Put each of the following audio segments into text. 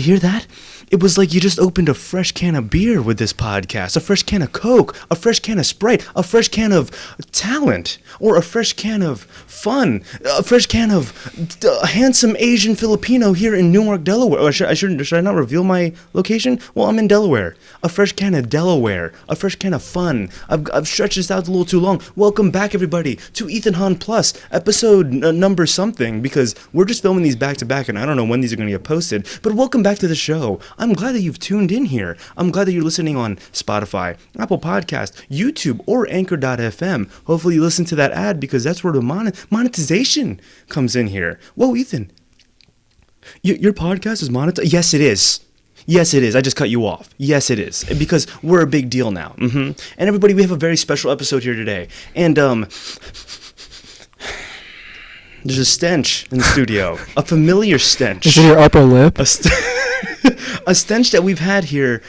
hear that? It was like you just opened a fresh can of beer with this podcast, a fresh can of Coke, a fresh can of Sprite, a fresh can of talent, or a fresh can of fun, a fresh can of a handsome Asian Filipino here in Newark, Delaware. Or should I not reveal my location? Well, I'm in Delaware. A fresh can of Delaware, a fresh can of fun. I've stretched this out a little too long. Welcome back, everybody, to Ethan Hahn Plus, episode number something, because we're just filming these back to back, and I don't know when these are going to get posted, but welcome back to the show. I'm glad that you've tuned in here. I'm glad that you're listening on Spotify, Apple Podcast, YouTube, or Anchor.fm. Hopefully you listen to that ad because that's where the monetization comes in here. Whoa, Ethan, your podcast is monetized? Yes, it is. Yes, it is. I just cut you off. Yes, it is. Because we're a big deal now. And everybody, we have a very special episode here today. And, there's a stench in the studio. A familiar stench. Is it your upper lip? A stench that we've had here,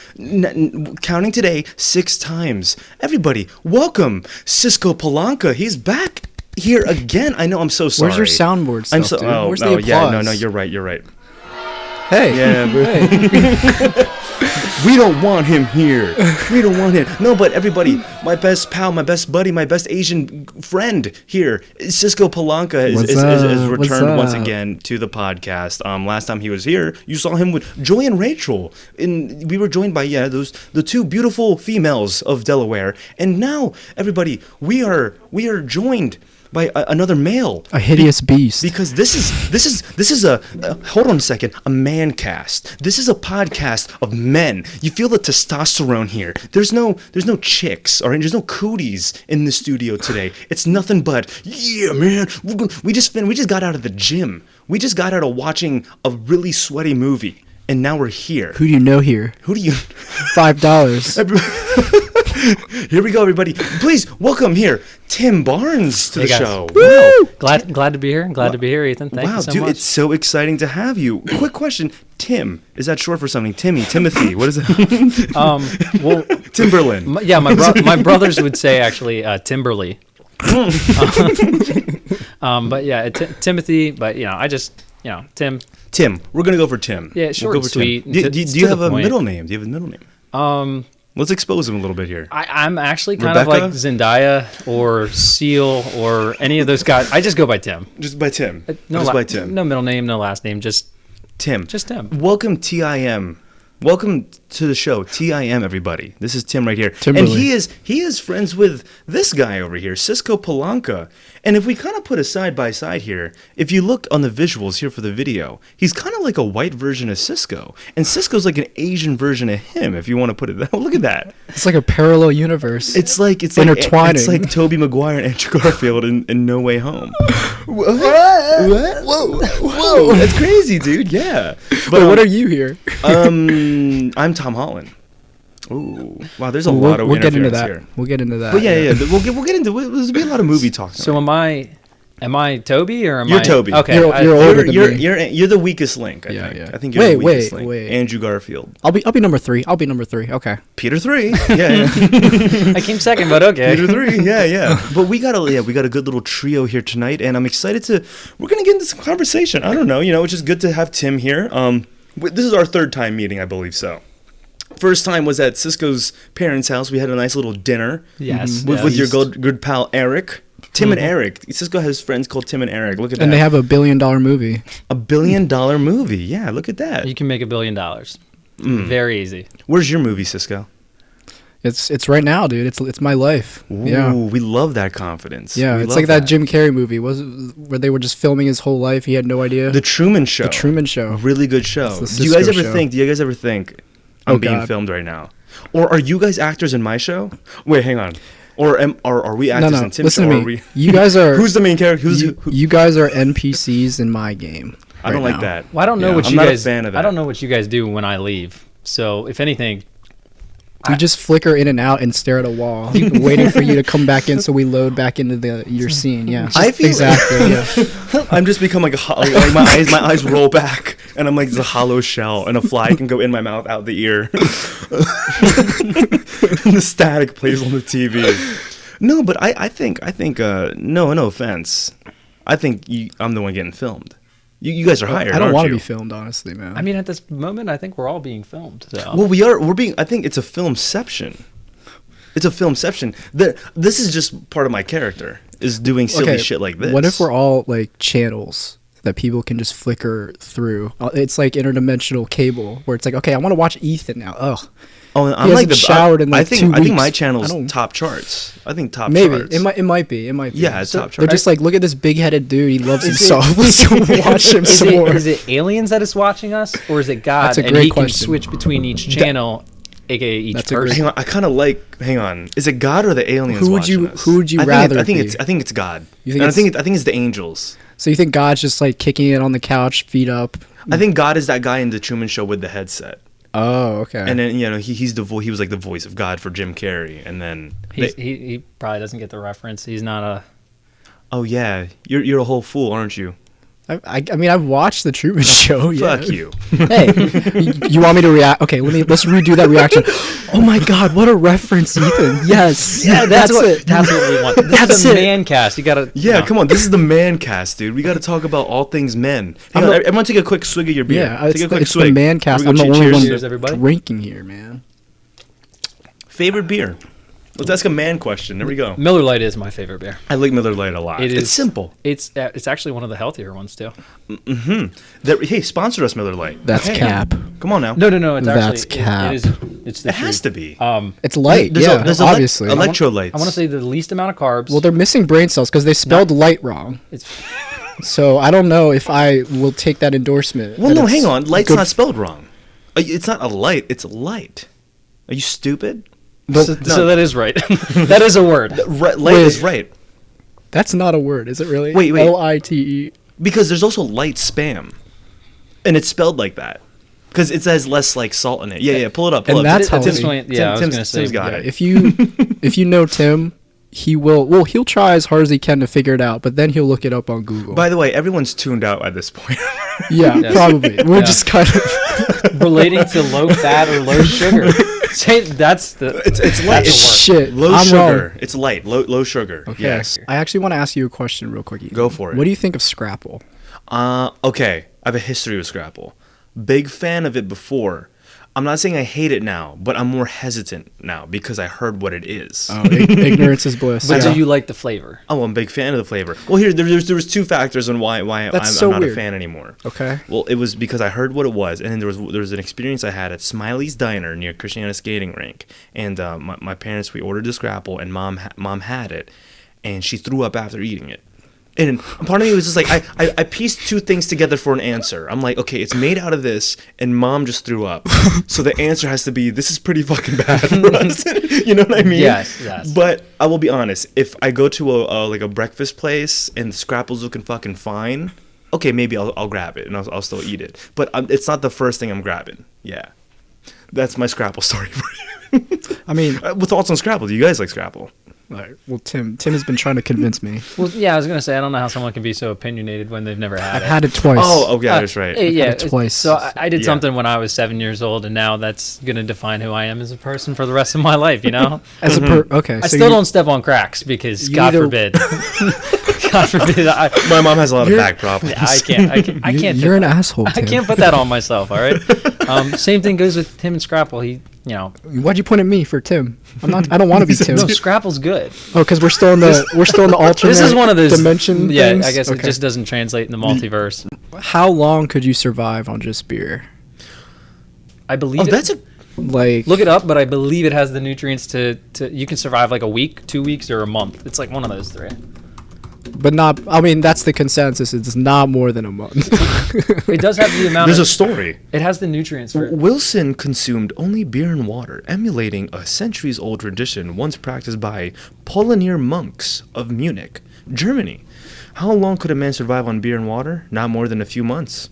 counting today, 6 times. Everybody, welcome Cisco Palanca. He's back here again. I know, I'm so sorry. Where's your soundboard stuff, dude? Where's the applause? Yeah, no, you're right. Hey. Yeah, hey. We don't want him here. We don't want him. No, but everybody, my best pal, my best buddy, my best Asian friend here, Cisco Palanca is returned once again to the podcast. Last time he was here, you saw him with Joy and Rachel. And we were joined by, the 2 beautiful females of Delaware. And now, everybody, we are joined by another male, a hideous beast. Because this is a hold on a second, a man cast. This is a podcast of men. You feel the testosterone here. There's no chicks, all right? There's no cooties in the studio today. It's nothing but yeah, man. We just got out of the gym. We just got out of watching a really sweaty movie, and now we're here. Who do you know here? Who do you? $5. Here we go, everybody. Please welcome here Tim Barnes to the show. Wow. Glad to be here. Glad to be here, Ethan. Thank you so much. It's so exciting to have you. Quick question, Tim, is that short for something? Timothy, what is it? Well, Timberland. My brothers would say actually Timberly. But yeah, Timothy. But I just Tim. Tim, we're gonna go for Tim. Yeah, short and sweet. Do you have a middle name? Do you have a middle name? Let's expose him a little bit here. I'm actually kind of like Zendaya or Seal or any of those guys. I just go by Tim. Just by Tim. By Tim. No middle name, no last name, just Tim. Just Tim. Welcome, TIM. Welcome to the show, TIM, everybody. This is Tim right here. Timberly. And he is friends with this guy over here, Cisco Palanca. And if we kind of put a side by side here, if you look on the visuals here for the video, he's kind of like a white version of Cisco. And Cisco's like an Asian version of him, if you want to put it that way. Look at that. It's like a parallel universe. It's like intertwining. It's like Tobey Maguire and Andrew Garfield in No Way Home. What? Whoa. That's crazy, dude. Yeah. But what are you here? I'm Tom Holland. Ooh, wow! There's a lot of interference here. We'll get into that. But yeah. We'll get into it. There's be a lot of movie talk. So am I Toby or am you're Toby? Okay, you're older than me. You're the weakest link. I think. I think you're the weakest link. Wait. Andrew Garfield. I'll be number 3. Okay. Peter 3. Yeah. I came second, but okay. Peter 3. Yeah. But we got a good little trio here tonight, and I'm excited we're gonna get into some conversation. I don't know. It's just good to have Tim here. This is our 3rd time meeting, I believe so. First time was at Cisco's parents' house. We had a nice little dinner. Yes. With your good pal Eric. Tim and Eric. Cisco has friends called Tim and Eric. Look at that. And they have $1 billion movie. $1 billion movie. Yeah, look at that. You can make $1 billion. Very easy. Where's your movie, Cisco? It's right now, dude. It's my life. Ooh, yeah. We love that confidence. Yeah, it's like that Jim Carrey movie where they were just filming his whole life. He had no idea. The Truman Show. Really good show. Do you guys ever think I'm being filmed right now? Or are you guys actors in my show? Wait, hang on. Or are we actors in Tim's show? Listen to me. You guys are. Who's the main character? You guys are NPCs in my game. I don't like that. Well, I don't know I'm not a fan of that. I don't know what you guys do when I leave. So if anything, we just flicker in and out and stare at a wall, waiting for you to come back in, so we load back into your scene. Yeah, I feel exactly. Yeah. I'm just become like my eyes roll back, and I'm like this hollow shell, and a fly can go in my mouth, out the ear. And the static plays on the TV. No, but I think no offense, I think I'm the one getting filmed. You guys are hired. I don't want to be filmed, honestly, man. I mean, at this moment, I think we're all being filmed. So. Well, we are. We're being. I think it's a filmception. It's a filmception. This is just part of my character. Is doing silly shit like this. What if we're all like channels that people can just flicker through? It's like interdimensional cable where it's like, okay, I want to watch Ethan now. Ugh. Oh, I'm like showered in like 2 weeks. I think my channel's top charts. I think top maybe charts. it might be. Yeah, it's top charts. They're just like, look at this big-headed dude. He loves himself. Let's go watch him some more. Is it aliens that is watching us, or is it God? That's a and great he question. Can switch between each channel, aka each person. Hang on, I kind of like. Hang on, is it God or the aliens? Who would you rather? I think it's God. You think I think it's the angels. So you think God's just like kicking it on the couch, feet up? I think God is that guy in the Truman Show with the headset. Oh, okay. And then he was like the voice of God for Jim Carrey, and then he probably doesn't get the reference. He's not a. Oh yeah, you're a whole fool, aren't you? I mean, I've watched the Truman Show. Yeah. Fuck you. Hey, you want me to react? Okay, let's redo that reaction. Oh my God, what a reference, Ethan! Yes, yeah, that's it. That's what we want. This is a man cast. You gotta. Yeah, come on. This is the man cast, dude. We got to talk about all things men. Hang on, everyone, take a quick swig of your beer. Yeah, take a quick it's swig. the man cast. I'm the only one drinking here, man. Favorite beer? Let's ask a man question. There we go. Miller Lite is my favorite beer. I like Miller Lite a lot. It's simple. It's actually one of the healthier ones too. Mm-hmm. Hey, sponsor us, Miller Lite. That's cap. Come on now. No. It's That's actually, cap. It has to be. It's light. There's obviously. Electrolytes. I want to say the least amount of carbs. Well, they're missing brain cells because they spelled light wrong. So I don't know if I will take that endorsement. Well, no, hang on. Light's not spelled wrong. It's not a light. It's light. Are you stupid? So that is right. That is a word. Light is right. That's not a word, is it really? Wait. Lite. Because there's also light spam, and it's spelled like that. Because it says less like salt in it. Yeah. Pull it up. And that's how. I was gonna say. Tim's got it. If you know Tim, he'll try as hard as he can to figure it out, but then he'll look it up on Google. By the way, everyone's tuned out at this point. Yeah, yes. Probably. We're just kind of relating to low fat or low sugar. That's the. It's light. It's shit. Low sugar. Wrong. It's light. Low sugar. Okay. Yes. I actually want to ask you a question real quick. Go for it. What do you think of Scrapple? Okay. I have a history with Scrapple. Big fan of it before. I'm not saying I hate it now, but I'm more hesitant now because I heard what it is. Oh, ignorance is bliss. But do you like the flavor? Oh, I'm a big fan of the flavor. Well, there was two factors on why I'm not a fan anymore. Okay. Well, it was because I heard what it was, and then there was an experience I had at Smiley's Diner near Christiana Skating Rink, and my parents, we ordered the Scrapple, and mom had it, and she threw up after eating it. And part of me was just like, I pieced two things together for an answer. I'm like, okay, it's made out of this, and mom just threw up. So the answer has to be, this is pretty fucking bad for us. You know what I mean? Yes. But I will be honest, if I go to a breakfast place and the Scrapple's looking fucking fine, okay, maybe I'll grab it and I'll still eat it. But it's not the first thing I'm grabbing. Yeah. That's my Scrapple story for you. I mean, with thoughts on Scrapple, do you guys like Scrapple? Right. Well, Tim has been trying to convince me. Well, yeah, I was gonna say I don't know how someone can be so opinionated when they've never had it. I've had it twice. Oh, yeah, that's right. Yeah, twice. So I did something when I was 7 years old, and now that's gonna define who I am as a person for the rest of my life. You know, okay. I still don't step on cracks because God forbid. God forbid. My mom has a lot of back problems. Yeah, I can't. You're an asshole, Tim. I can't put that on myself. All right. Same thing goes with Tim and Scrapple. Why'd you point at me for Tim? I don't want to be Tim. No, Scrapple's good. Oh, because we're still in the alternate. This is one of those dimension. Yeah, things? I guess it just doesn't translate in the multiverse. How long could you survive on just beer? I believe. Look it up, but I believe it has the nutrients to. You can survive like a week, 2 weeks, or a month. It's like one of those three. But not. I mean, that's the consensus. It's not more than a month. It does have the amount. There's a story. It has the nutrients for it. Wilson consumed only beer and water, emulating a centuries-old tradition once practiced by Paulineer monks of Munich, Germany. How long could a man survive on beer and water? Not more than a few months.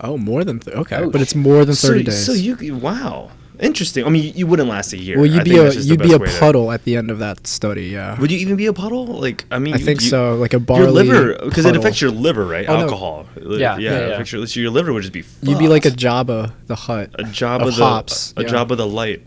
Oh, more than but it's more than 30 days. So wow. Interesting. I mean, you wouldn't last a year. Well, you'd be a puddle at the end of that study, yeah. Would you even be a puddle? Like, I mean, I think so. Like a barley. Your liver, because it affects your liver, right? Oh, alcohol. No. Yeah. It affects your liver would just be fucked. You'd be like a Jabba the Hutt. A Jabba the hops. A Jabba the Light.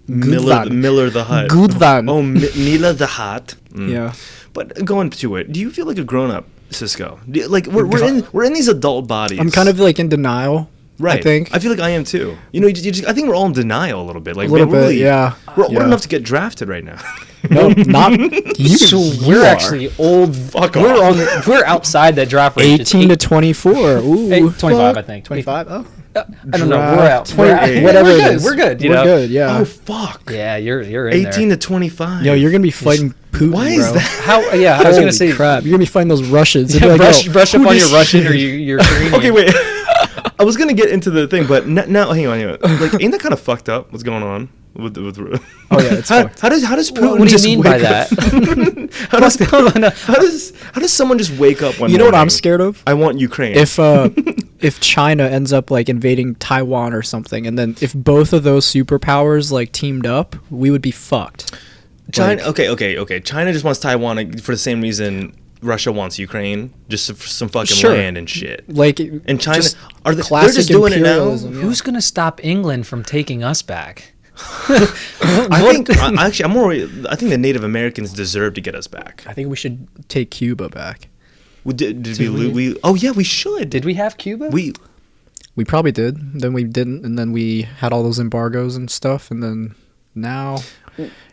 Miller the Hutt. Good one. Oh, Mila the Hutt. Yeah. But going to it, do you feel like a grown up Cisco? We're in these adult bodies. I'm kind of like in denial. Right. I think. I feel like I am too. You know, I think we're all in denial a little bit. Like, a little bit, yeah. We're old enough to get drafted right now. No, not you. So we're actually old. Fuck off. We're outside that draft range. 18 to 24. Ooh, 25, I think. 25. Oh. I don't know. We're out. 28. Whatever it is. We're good. We're good. Yeah. Oh fuck. Yeah, you're in 18 there. to 25. Yo, you're gonna be fighting Putin. Why is bro. that? How? Yeah, I was gonna say. Crap, you're gonna be fighting those Russians. Yeah, Like, brush up on your Russian or your Ukrainian. Okay, wait. I was gonna get into the thing, but now hang on. Like, ain't that kind of fucked up? What's going on with Oh yeah, it's fucked. how does Putin? What do you just mean wake by up? that? How does someone just wake up one You know what morning? I'm scared of? I want Ukraine. If China ends up like invading Taiwan or something, and then if both of those superpowers like teamed up, we would be fucked. China, okay. China just wants Taiwan for the same reason Russia wants Ukraine, just for some fucking land and shit. Like, and China, they're just doing it now? Yeah. Who's gonna stop England from taking us back? I think the Native Americans deserve to get us back. I think we should take Cuba back. Did we? Oh yeah, we should. Did we have Cuba? We probably did. Then we didn't, and then we had all those embargoes and stuff, and then now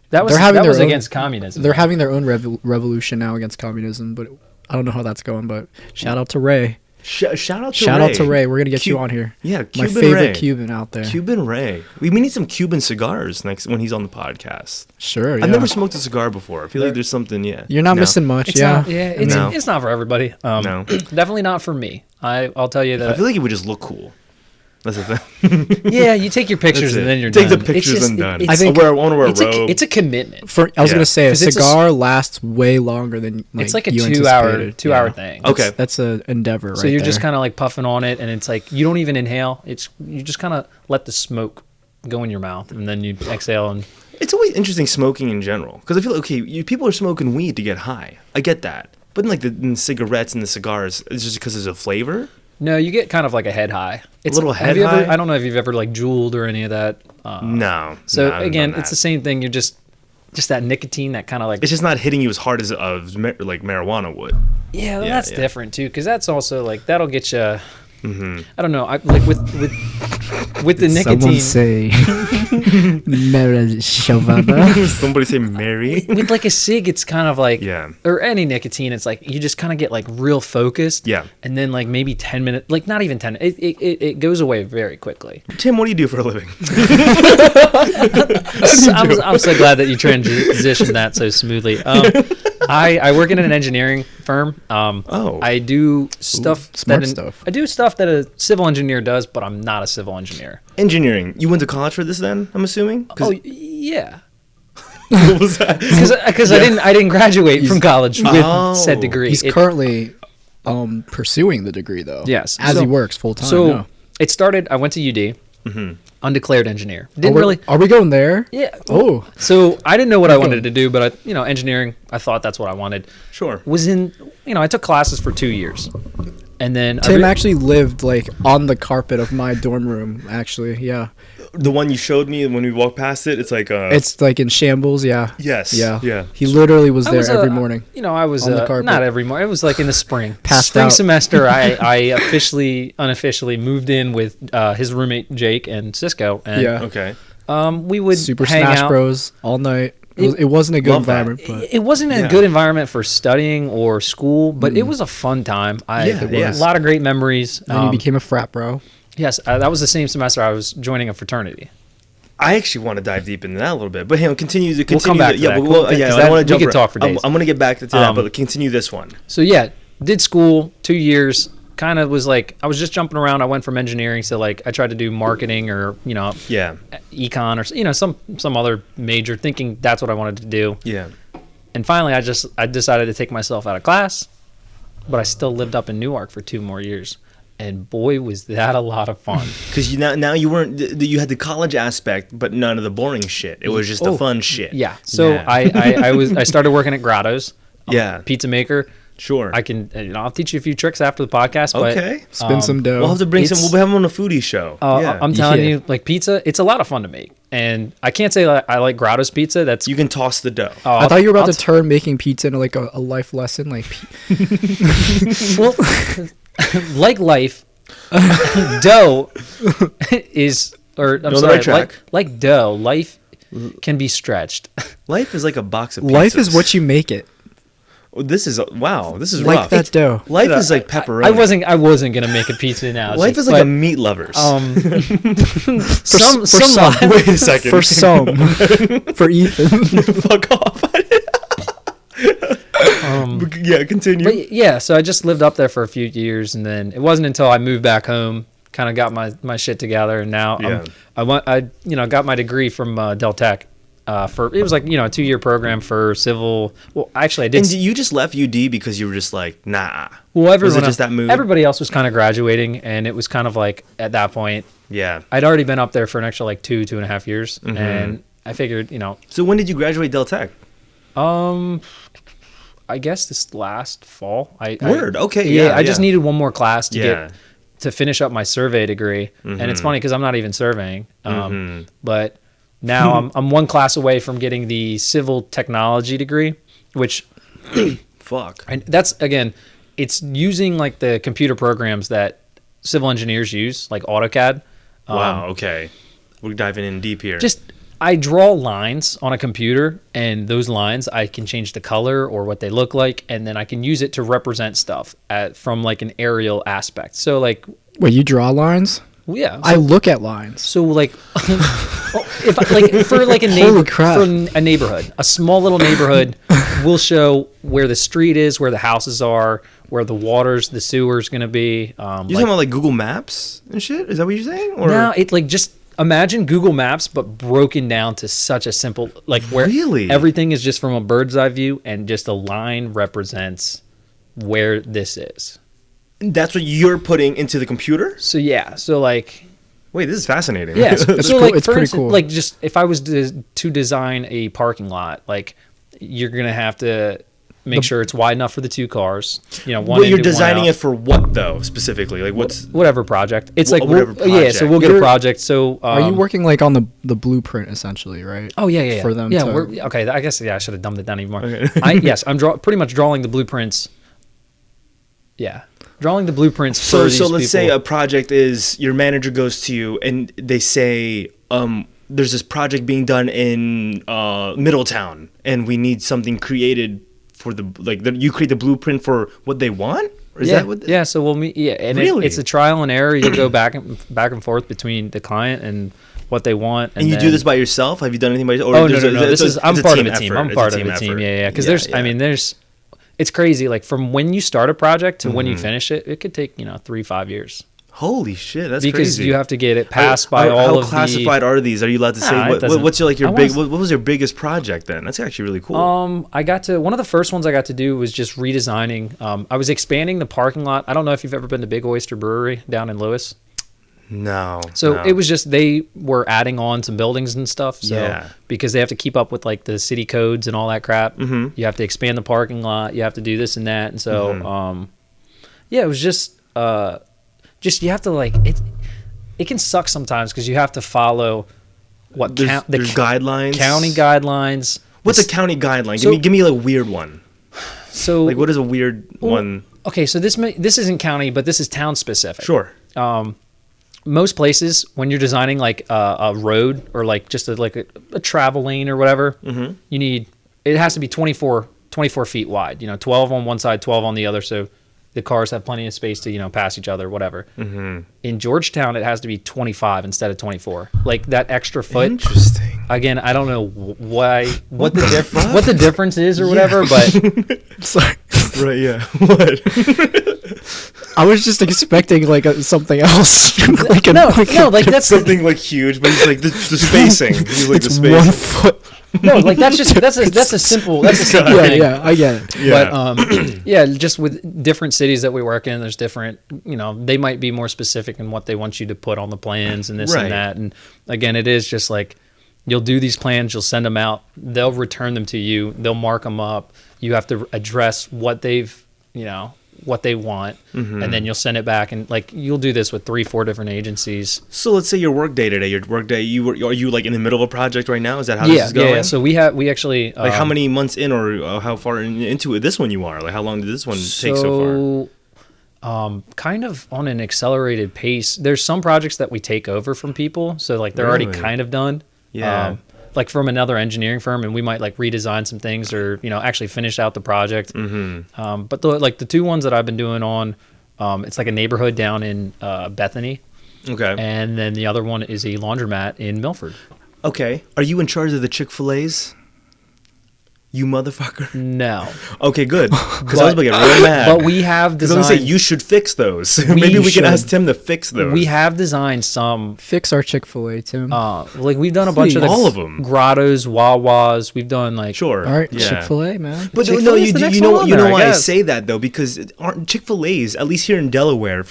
that was against communism. They're having their own revolution now against communism, but I don't know how that's going. But shout out to Ray. Shout out to Ray. We're gonna get you on here. Yeah, my favorite Cuban out there. Cuban Ray. We need some Cuban cigars next when he's on the podcast. Sure. Yeah. I've never smoked a cigar before. I feel like there's something. Yeah. You're not missing much. It's yeah. It's not for everybody. No. Definitely not for me. I'll tell you that. I feel like it would just look cool. That's the thing. Yeah, you take your pictures and then you're done. Take the pictures and done. I think I want to wear a robe. It's a commitment. I was gonna say a cigar lasts way longer than it's like a you 2 hour thing. Okay, that's an endeavor. So you're just kind of like puffing on it, and it's like you don't even inhale. You just kind of let the smoke go in your mouth, and then you exhale. And it's always interesting smoking in general because I feel like people are smoking weed to get high. I get that, but in the cigarettes and the cigars, it's just because there's a flavor. No, you get kind of like a head high. It's a little head high? I don't know if you've ever like jeweled or any of that. No. So again, it's the same thing. You're just that nicotine that kind of like... It's just not hitting you as hard as like marijuana would. Yeah, that's different too, because that's also like, that'll get you... Mm-hmm. I don't know. Like with the nicotine. Someone say Mary Shavada. Somebody say Mary. With like a cig, it's kind of like or any nicotine. It's like you just kind of get like real focused. Yeah. And then like maybe 10 minutes, like not even 10. It goes away very quickly. Tim, what do you do for a living? I'm so glad that you transitioned that so smoothly. I work in an engineering firm. I do stuff stuff. I do stuff that a civil engineer does, but I'm not a civil engineer. Engineering. You went to college for this then, I'm assuming? Oh, yeah. What was that? Because I didn't graduate from college with said degree. He's currently pursuing the degree though. Yes. As he works full time. So it started, I went to UD. Mm-hmm. Undeclared engineer. Are we going there? Yeah. Oh. So I didn't know what I wanted to do, but engineering, I thought that's what I wanted. Sure. I took classes for 2 years. And then Tim actually lived like on the carpet of my dorm room, actually. Yeah. The one you showed me when we walked past it, it's like in shambles, yeah. Yes. Yeah. He literally was there every morning. I was on the carpet. Not every morning. It was like in the spring. Spring semester, I unofficially moved in with his roommate Jake and Cisco. And, Okay. We would Super hang Smash out. Bros all night. It wasn't a good environment, but it wasn't a good environment for studying or school, but it was a fun time. A lot of great memories. And then you became a frat bro. Yes, that was the same semester I was joining a fraternity. I actually want to dive deep into that a little bit, but continue. We'll come back to that. I want to jump. We could talk for days. I'm going to get back to that, but continue this one. So did school 2 years. Kind of was like I was just jumping around. I went from engineering to like I tried to do marketing or econ or some other major, thinking that's what I wanted to do. Yeah. And finally, I decided to take myself out of class, but I still lived up in Newark for 2 more years. And boy, was that a lot of fun. Because now you weren't, you had the college aspect, but none of the boring shit. It was just the fun shit. Yeah. So I started working at Grotto's. Yeah. Pizza maker. Sure. I can. I'll teach you a few tricks after the podcast. Okay. But, Spin some dough. We'll have to bring some. We'll have him on a foodie show. I'm telling Yeah. you, like pizza, it's a lot of fun to make. And I can't say I like Grotto's pizza. That's You can toss the dough. I thought you were about to turn making pizza into like a life lesson. Like, well, like life, dough is, or I'm on the sorry, right track. like dough, life can be stretched. Life is like a box of pizzas. life is what you make it. Oh, this is wow. This is Like rough. that dough. Life is like pepperoni. I wasn't gonna make a pizza analogy. Life is like a meat lovers. some some. Wait a second. For some. For Ethan. Fuck off. Yeah, continue. But yeah, so I just lived up there for a few years, and then it wasn't until I moved back home, kind of got my shit together, and now I got my degree from Dell Tech. For it was like a 2-year program for civil. Well, actually, I did. And you just left UD because you were just like, nah. Well, everyone was it just that move? Everybody else was kind of graduating, and it was kind of like at that point. Yeah. I'd already been up there for an extra like 2.5 years, and I figured, So when did you graduate Dell Tech? I guess this last fall. Okay. Yeah. I just needed one more class to Yeah. get to finish up my survey degree, and it's funny because I'm not even surveying, but. Now I'm one class away from getting the civil technology degree, which Fuck. and that's again, it's using like the computer programs that civil engineers use, like AutoCAD. Wow. Okay. We're diving in deep here. Just I draw lines on a computer, and those lines I can change the color or what they look like, and then I can use it to represent stuff from like an aerial aspect. So like, Wait, you draw lines? yeah, I look at lines. so like, if like for like a Holy crap. for a neighborhood, a small little neighborhood, we'll show where the street is, where the houses are, where the the sewer's gonna be. you talking about like Google Maps and shit? Is that what you're saying? Or No, it like just imagine Google Maps, but broken down to such a simple like where Really? everything is just from a bird's eye view, and just a line represents where this is. that's what you're putting into the computer? So yeah, so like. Wait, this is fascinating. Yeah, so, It's so cool. like It's for pretty instance, cool. like just if I was to design a parking lot, like you're gonna have to make sure it's wide enough for the two cars. One. But you're in, one designing out. it for what though, specifically? Like what's Whatever project. It's like whatever yeah. So we'll get a You're- project. So Are you working like on the blueprint essentially, right? Oh yeah. For them Yeah. to- We're, okay. I guess I should have dumbed it down even more. Okay. Yes, I'm pretty much drawing the blueprints. Yeah, drawing the blueprints. So for these let's say people. a project is your manager goes to you and they say there's this project being done in Middletown and we need something created for you create the blueprint for what they want? Or is that what yeah, so we'll meet. Yeah, and Really? it's a trial and error. You go back and forth between the client and what they want. and you do then- this by yourself? Have you done anything by yourself? Oh no! This is I'm part of a team. effort. I'm It's part of a effort. team. Yeah. Because Yeah, there's, it's crazy. Like from when you start a project to when you finish it, it could take 3-5 years Holy shit, that's because crazy. you have to get it passed by how all of classified are these? Are you allowed to say Nah, it doesn't- what's your I big? wanna- What was your biggest project then? That's actually really cool. I got to one of the first ones I got to do was just redesigning. I was expanding the parking lot. I don't know if you've ever been to Big Oyster Brewery down in Lewis. No. So no. it was just they were adding on some buildings and stuff. So Yeah. because they have to keep up with like the city codes and all that crap, you have to expand the parking lot. You have to do this and that. And so, yeah, it was just you have to like it. It can suck sometimes because you have to follow what there's the guidelines. county guidelines. What's This- a county guideline? So- give me a weird one. So Like what is a weird one? okay, so this isn't county, but this is town specific. Sure. Most places when you're designing like a road or like just a travel lane or whatever, you need it has to be 24 feet wide. 12 on one side, 12 on the other, so the cars have plenty of space to pass each other, whatever. In Georgetown, it has to be 25 instead of 24. Like that extra foot. Interesting. Again, I don't know what the difference is or whatever, but Sorry. Right, yeah. What? I was just expecting like something else. like no, like that's Something like huge, but he's like the spacing. He's like the it's spacing. 1 foot. no, like that's a simple Yeah, thing. yeah, I get it. Yeah. But yeah, just with different cities that we work in, there's different, they might be more specific in what they want you to put on the plans and this Right. and that. And again, it is just like you'll do these plans, you'll send them out, they'll return them to you, they'll mark them up. You have to address what they've what they want, and then you'll send it back, and like you'll do this with 3-4 different agencies. So let's say your work day today, are you like in the middle of a project right now? Is that how this is going? Yeah. So we actually like how many months in, or how far into this one you are? Like how long did this one take so far? Kind of on an accelerated pace. There's some projects that we take over from people, so like they're already kind of done. Yeah. Like from another engineering firm, and we might like redesign some things, or actually finish out the project. But the 2 ones that I've been doing on, it's like a neighborhood down in Bethany. Okay. And then the other one is a laundromat in Milford. Okay. Are you in charge of the Chick-fil-A's? You motherfucker. No. Okay, good. Because I was going to get real mad. But we have designed... I was going to say, you should fix those. Maybe we can ask Tim to fix those. We have designed some... Fix our Chick-fil-A, Tim. Like, we've done a bunch of... all of them. Grottos, Wawas. We've done, like... Sure. All right, yeah. Chick-fil-A, man. But no, you know why I say that, though? Because aren't Chick-fil-A's, at least here in Delaware,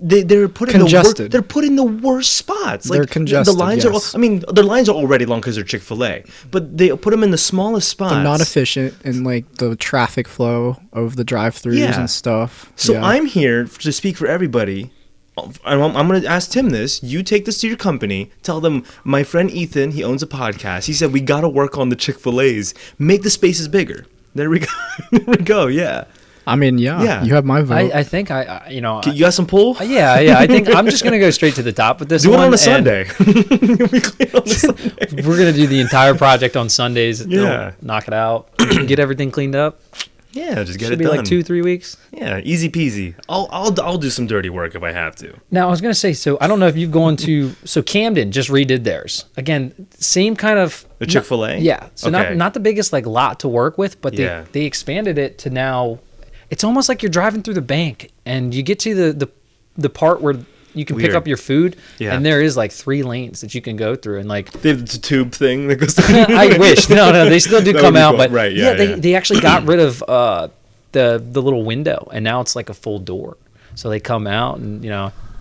they're put congested. They're put in the worst spots. They're congested. The lines yes. their lines are already long because they're Chick-fil-A, but they put them in the smallest spots. They're not efficient in like the traffic flow of the drive-throughs and stuff. So I'm here to speak for everybody. I'm going to ask Tim this. You take this to your company. Tell them, my friend Ethan, he owns a podcast. He said, we got to work on the Chick-fil-A's. Make the spaces bigger. There we go. There we go. Yeah. I mean, yeah, you have my vote. I think you got some pull? Yeah. I think I'm just gonna go straight to the top with this. Do one. it on a Sunday. We're gonna do the entire project on Sundays. Yeah, knock it out, get everything cleaned up. Yeah, just get Should it done. Like 2-3 weeks. Yeah, easy peasy. I'll do some dirty work if I have to. Now I was gonna say, so I don't know if you've gone to Camden just redid theirs again. Same kind of the Chick-fil-A. Yeah, so not the biggest like lot to work with, but they expanded it to now. It's almost like you're driving through the bank, and you get to the part where you can pick up your food, and there is like 3 lanes that you can go through, and like they have the tube thing that goes. I wish no, they still do come out, cool. but right, they actually got rid of the little window, and now it's like a full door, so they come out and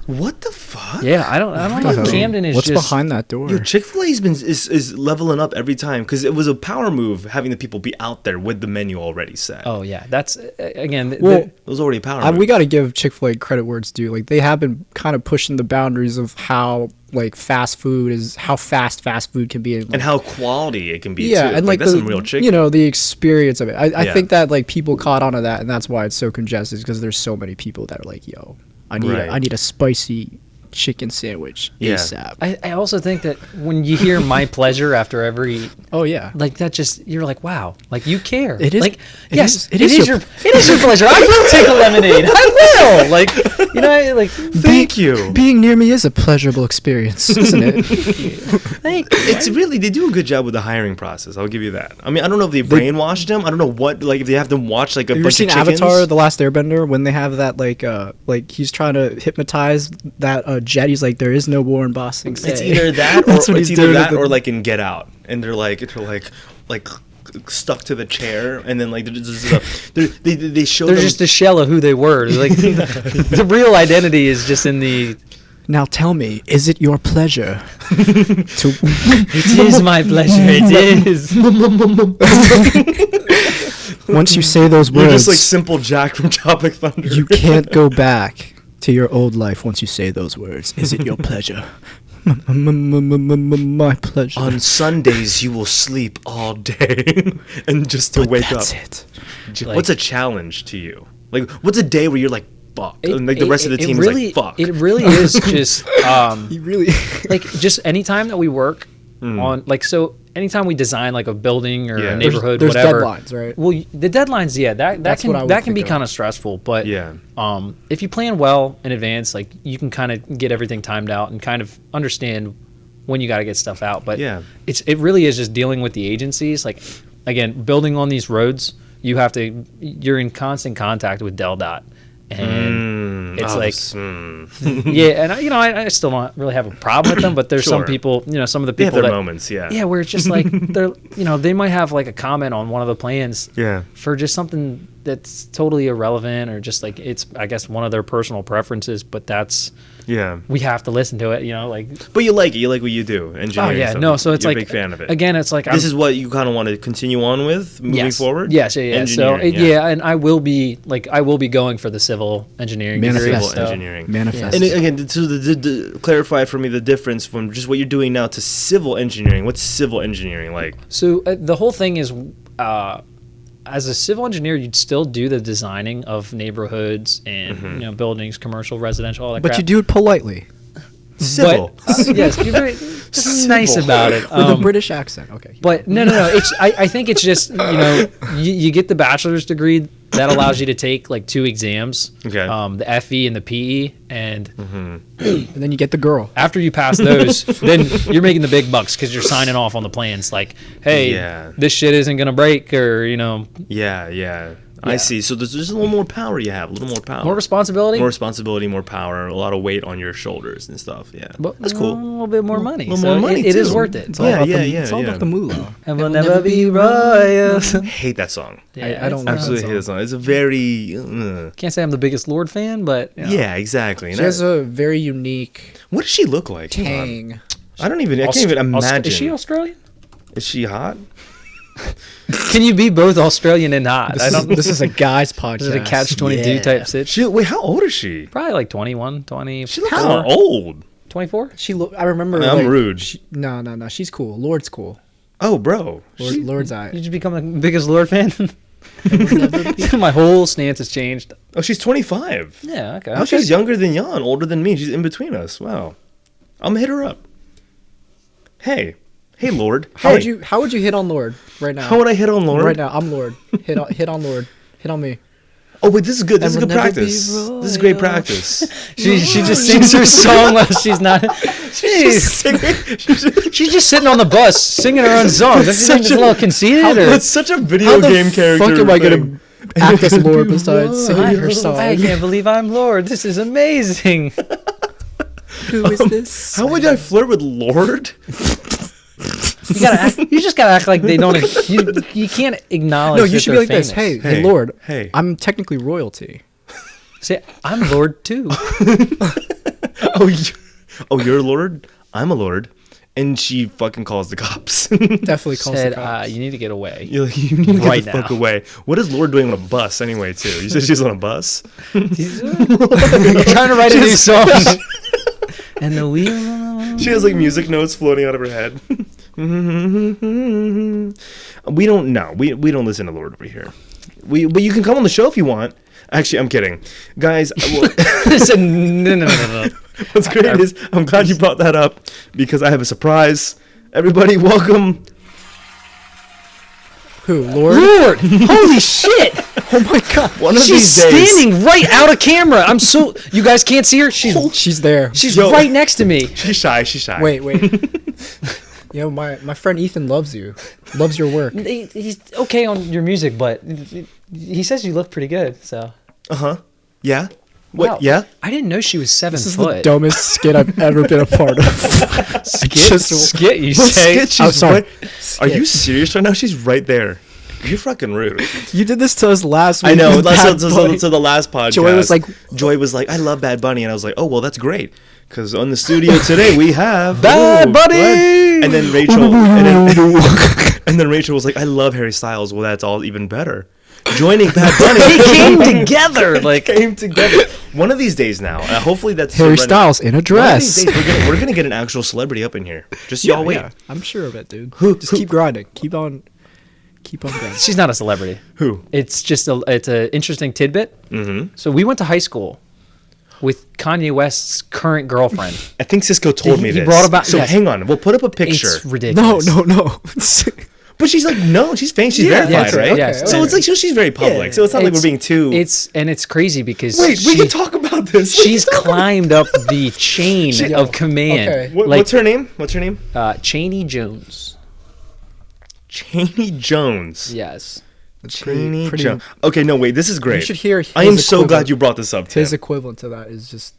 What the fuck? Yeah, I don't know. Camden is what's just behind that door. Yo, Chick-fil-A's is leveling up every time because it was a power move having the people be out there with the menu already set. Oh yeah, that's again. It was already a power move. We got to give Chick-fil-A credit where it's due. Like they have been kind of pushing the boundaries of how like fast fast food can be, and how quality it can be. Yeah, too. and like that's the some real chicken. The experience of it. I think that like people caught on to that, and that's why it's so congested because there's so many people that are like, yo. I need a spicy chicken sandwich ASAP. I also think that when you hear "my pleasure" after every, like that just you're like, wow, like you care. It is like it is your pleasure. I will take a lemonade. I will like thank you. Being near me is a pleasurable experience, isn't it? It's really they do a good job with the hiring process. I'll give you that. I mean, I don't know if they brainwashed them. I don't know what if they have them watch like a bunch of chickens. Have you seen Avatar: The Last Airbender when they have that like he's trying to hypnotize that jet? He's like, there is no war in Boston. It's either that or like in Get Out, and they're like stuck to the chair, and then like they show they're them just a shell of who they were. Like the real identity is just in the. Now tell me, is it your pleasure to? It is my pleasure. It is. Once you say those words, you're just like Simple Jack from Tropic Thunder. You can't go back to your old life once you say those words. Is it your pleasure? My pleasure. On Sundays, you will sleep all day, and just to wake that's up. It. What's a challenge to you? Like, what's a day where you're like, fuck, and like the rest of the team really, is like, fuck. It really is just, you really like just anytime that we work on, like, so anytime we design like a building or a neighborhood, there's whatever. Deadlines, right? Well, the deadlines, that can be kind of stressful, but if you plan well in advance, like you can kind of get everything timed out and kind of understand when you got to get stuff out. But it really is just dealing with the agencies. Like again, building on these roads, you're in constant contact with Dell. And it's and I still don't really have a problem with them, but there's some people, some of the people they have their moments, where it's just like they're, they might have like a comment on one of the plans, for just something that's totally irrelevant, or just like it's, I guess, one of their personal preferences, but that's, we have to listen to it, like. But you like it. You like what you do, engineering. Oh yeah, stuff. no. So it's You're like, a big fan of it. Again, it's like this is what you kind of want to continue on with moving forward. Yes, yeah. So Engineering, and I will be going for the civil engineering degree. Civil engineering. Manifest. And again, to clarify for me the difference from just what you're doing now to civil engineering. What's civil engineering like? So the whole thing is, as a civil engineer, you'd still do the designing of neighborhoods and buildings, commercial, residential, all that. But you do it politely. Civil. But, yes, you're very just nice about it. With a British accent. Okay. But no. I think it's just, you get the bachelor's degree. That allows you to take like 2 exams, the FE and the PE, and then you get the girl. After you pass those, then you're making the big bucks because you're signing off on the plans. Like, hey, this shit isn't gonna break, or Yeah. I see. So there's just a little more power you have, a little more power. More responsibility? More responsibility, more power, a lot of weight on your shoulders and stuff. Yeah. But that's cool. A little bit more money. A little more money, it is worth it. It's all about the moolah. And we'll never be royals. I hate that song. Yeah, I don't absolutely hate that song. It's a very... Can't say I'm the biggest Lorde fan, but... Yeah, exactly. She has a very unique... What does she look like? Tang. I can't even imagine. Is she Australian? Is she hot? Can you be both Australian and hot? This is a guy's podcast. Is it a catch-22 type situation? Wait, how old is she? Probably like 21, 20. She looks kind of old. 24? I remember. I'm rude. No. She's cool. Lorde's cool. Oh, bro. Lorde's eye. You just become the biggest Lorde fan? My whole stance has changed. Oh, she's 25. Yeah, okay. Oh, she's younger than Jan, older than me. She's in between us. Wow. I'm gonna hit her up. Hey, Lorde. How would you hit on Lorde right now? How would I hit on Lorde? Right now, I'm Lorde. Hit on Lorde. Hit on me. Oh wait, this is good. This is good practice. This is great practice. She just sings her song while she's not. She's just sitting on the bus singing her own song. Does she think it's a little conceited? That's such a video game character. How the fuck am I gonna act as Lorde besides singing her song? I can't believe I'm Lorde. This is amazing. Who is this? How would I flirt with Lorde? You just gotta act like they don't. You can't acknowledge. No, you should be like famous. this. Hey, Lorde. Hey, I'm technically royalty. Say, I'm Lorde too. You're a Lorde. I'm a Lorde, and she fucking calls the cops. Definitely calls the cops. You need to get away. You're like, you need to get the fuck away. What is Lorde doing on a bus anyway? Too. You said she's on a bus. You're trying to write a new song. And the wheel. She has like music notes floating out of her head. We don't know. We don't listen to Lorde over here. But you can come on the show if you want. Actually, I'm kidding, guys. No. What's great is I'm glad you brought that up because I have a surprise. Everybody, welcome. Who? Lorde? Holy shit! Oh my god! She's standing right out of camera. You guys can't see her. She's there. She's right next to me. She's shy. Wait. Yo, my friend Ethan loves you. Loves your work. He's okay on your music, but he says you look pretty good. So. Yeah. What? Wow. Yeah. I didn't know she was 7 This is foot. the dumbest skit I've ever been a part of. Skit, you say? I'm sorry. Are you serious right now? She's right there. You're fucking rude. You did this to us last week. I know. So the last podcast. Joy was like, I love Bad Bunny, and I was like, oh well, that's great. Because on the studio today we have Bad Bunny, and then Rachel was like, I love Harry Styles. Well, that's all even better. Joining Bad Bunny, they came together. One of these days now, hopefully that's Harry Styles in a dress. We're gonna get an actual celebrity up in here. Just y'all wait. Yeah, I'm sure of it, dude. Just keep grinding. Keep on grinding. She's not a celebrity. Who? It's just it's an interesting tidbit. Mm-hmm. So we went to high school with Kanye West's current girlfriend. I think Cisco told me this. He brought about. So hang on, we'll put up a picture. It's ridiculous. No. But she's like, no, she's famous. She's verified, right? Yeah, so it's like she's very public. So it's not like we're being too. It's crazy because we can talk about this. She's climbed up the chain of command. Okay. What's her name? Chaney Jones. Chaney Jones. Yes. Chaney Jones. Okay, no, wait, this is great. You should hear. I am so glad you brought this up. Tim. His equivalent to that is just.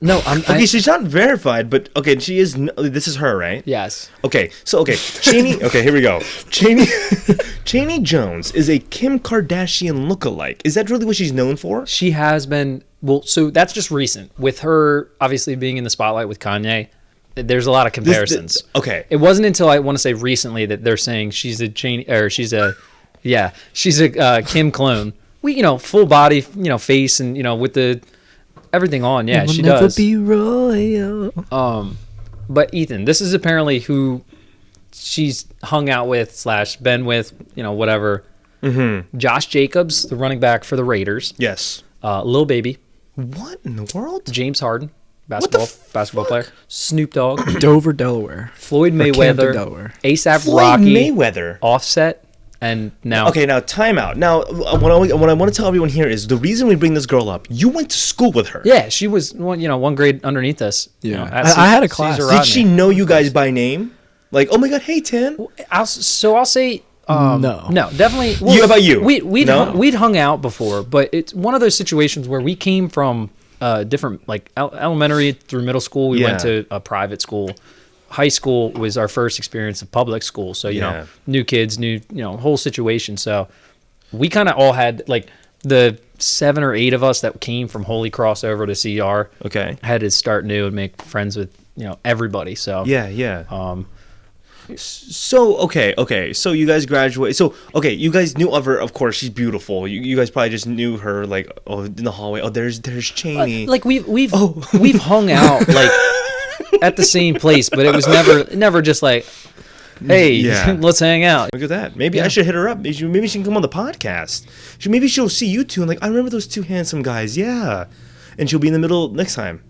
No, okay, she's not verified, but okay, she is. This is her, right? Yes. Okay, so Chaney. Okay, here we go. Chaney Jones is a Kim Kardashian lookalike. Is that really what she's known for? She has been. Well, so that's just recent. With her obviously being in the spotlight with Kanye, there's a lot of comparisons. Okay. It wasn't until I want to say recently that they're saying she's a Chaney, or she's a Kim clone. Full body, face, and with the everything on. Yeah, she never does. Be royal. But Ethan, this is apparently who she's hung out with / been with, whatever. Mm-hmm. Josh Jacobs, the running back for the Raiders. Yes. Lil Baby. What in the world? James Harden, basketball player. Snoop Dogg. Dover, Delaware. Floyd Mayweather. Delaware. ASAP Floyd Rocky. Mayweather. Offset. And now. Okay, now time out. Now, what I want to tell everyone here is the reason we bring this girl up. You went to school with her. Yeah, she was one grade underneath us. Yeah, I had a class. Did she know you guys by name? Like, oh my God, hey Tim. I'll say. No, definitely. Well, about you? We'd hung out before, but it's one of those situations where we came from different, like elementary through middle school. We went to a private school. High school was our first experience of public school, so new kids, new whole situation. So we kind of all had like the 7 or 8 of us that came from Holy Cross over to CR. Okay, had to start new and make friends with everybody. So yeah. So okay. So you guys graduate. So okay, you guys knew of her. Of course, she's beautiful. You guys probably just knew her like in the hallway. Oh, there's Chaney. Like we've hung out like at the same place, but it was never just like, hey, let's hang out. Look at that. Maybe I should hit her up. Maybe she can come on the podcast. Maybe she'll see you two and like, I remember those 2 handsome guys. Yeah, and she'll be in the middle next time.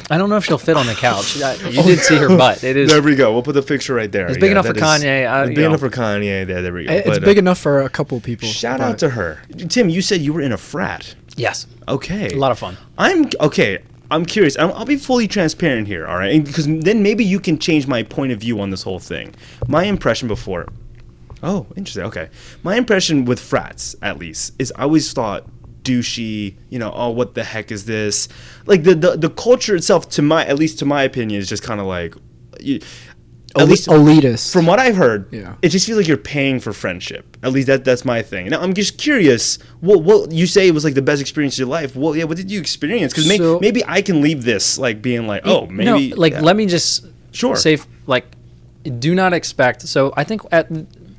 I don't know if she'll fit on the couch. You did see her butt. It is. There we go. We'll put the picture right there. It's big enough for Kanye. It's big enough for Kanye. There we go. It's big enough for a couple people. Shout out to her. Tim, you said you were in a frat. Yes. Okay. A lot of fun. I'm curious. I'll be fully transparent here, all right? Because then maybe you can change my point of view on this whole thing. My impression before. Oh, interesting. Okay. My impression with frats, at least, is I always thought douchey, oh, what the heck is this? Like the culture itself, at least to my opinion, is just kind of like, at least elitist. From what I've heard, yeah, it just feels like you're paying for friendship. At least that's my thing. Now I'm just curious. What you say it was like the best experience of your life? Well, yeah. What did you experience? Because maybe I can leave this like being like, oh, maybe. Let me just say like, do not expect. So I think at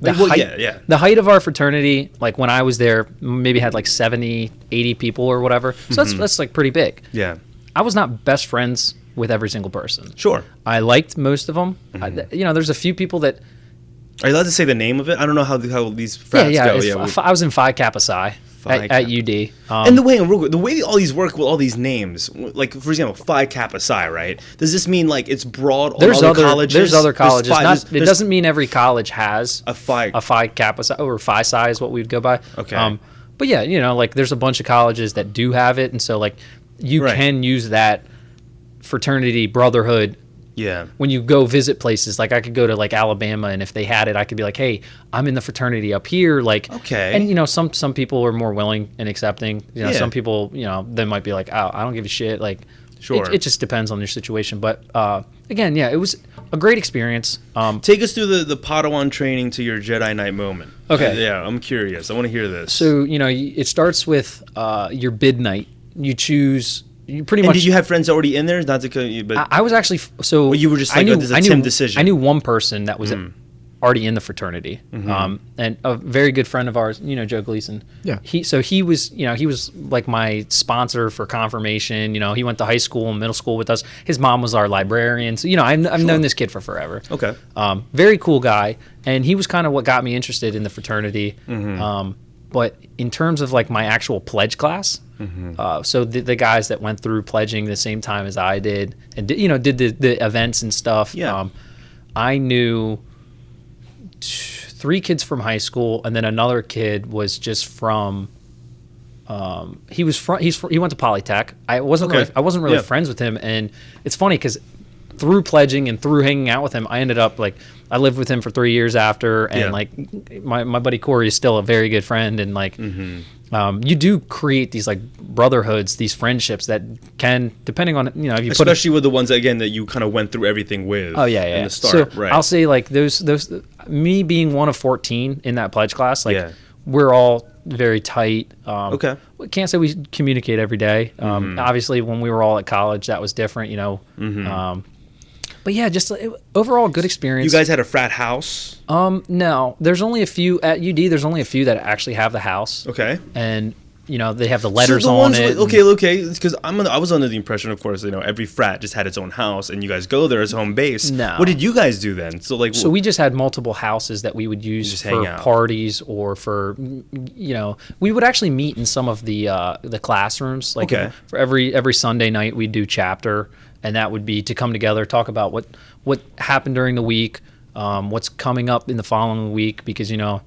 the height of our fraternity, like when I was there, maybe had like 70, 80 people or whatever. So that's like pretty big. Yeah. I was not best friends with every single person. Sure. I liked most of them. There's a few people that. Are you allowed to say the name of it? I don't know how these frats go. I was in Phi Kappa Psi at UD. And the way all these work with all these names, like for example, Phi Kappa Psi, right? Does this mean like it's broad on other colleges? There's other colleges. It doesn't mean every college has a Phi Kappa Psi or Phi Psi is what we'd go by. Okay. But yeah, like there's a bunch of colleges that do have it, and so like you can use that fraternity brotherhood. Yeah. When you go visit places, like I could go to like Alabama, and if they had it, I could be like, "Hey, I'm in the fraternity up here." Like, okay. And some people are more willing and accepting. Some people, they might be like, "Oh, I don't give a shit." Like, sure. It just depends on your situation. But again, it was a great experience. Take us through the Padawan training to your Jedi Knight moment. Okay. Yeah, I'm curious. I want to hear this. So it starts with your bid night. You choose. You pretty much. Did you have friends already in there? Not to, but I was actually so. Well, you were just like, this is a Tim decision. I knew one person that was already in the fraternity, and a very good friend of ours, Joe Gleason. Yeah. He was like my sponsor for confirmation. He went to high school and middle school with us. His mom was our librarian. So I've known this kid for forever. Okay. Very cool guy, and he was kind of what got me interested in the fraternity. But in terms of like my actual pledge class, so the guys that went through pledging the same time as I did, and did the events and stuff. Yeah. I knew 3 kids from high school, and then another kid was just from. He went to Polytech. I wasn't really friends with him, and it's funny because through pledging and through hanging out with him, I ended up like I lived with him for 3 years after, and like my buddy Corey is still a very good friend, and like you do create these like brotherhoods, these friendships that can, depending on, you know, if you especially with the ones again that you kind of went through everything with. Oh yeah, in the start, so right? I'll say like those me being one of 14 in that pledge class, like Yeah. we're all very tight. Okay. We can't say we communicate every day. Obviously, when we were all at college, that was different, you know. But yeah, just overall good experience. You guys had a frat house? No, there's only a few at UD. There's only a few that actually have the house. Okay. And you know they have the letters so the on ones it. Okay, because I was under the impression, of course, you know, every frat just had its own house, and you guys go there as home base. No. What did you guys do then? So like, So we just had multiple houses that we would use just for hang out. parties or for, you know, we would actually meet in some of the classrooms. Like Okay. for every Sunday night we'd do chapter, and that would be to come together, talk about what happened during the week, what's coming up in the following week, because you know.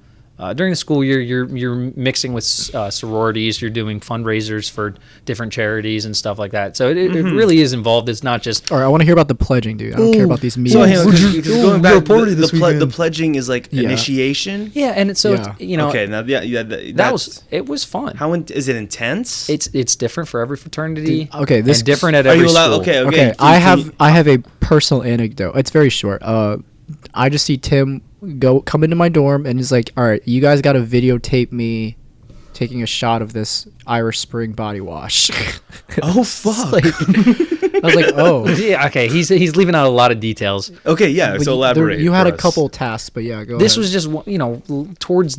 During the school year, you're mixing with sororities. You're doing fundraisers for different charities and stuff like that. So it really is involved. It's not just. All right, I want to hear about the pledging, dude. I don't care about these meetings. So hang on, 'cause going back, the weekend. pledging is like Yeah. initiation. Yeah, and so Yeah. It's, you know. Okay, now It was fun. is it intense? It's different for every fraternity. Okay, this and different at Are every you allowed? school. Okay. Okay, I have a personal anecdote. It's very short. I just see Tim come into my dorm and he's like, "All right, you guys got to videotape me taking a shot of this Irish Spring body wash." Oh fuck! I was like, "Oh." Yeah, okay. He's leaving out a lot of details. Okay, yeah. So elaborate. You had for a us. couple tasks, but yeah, go This ahead. was just, you know, towards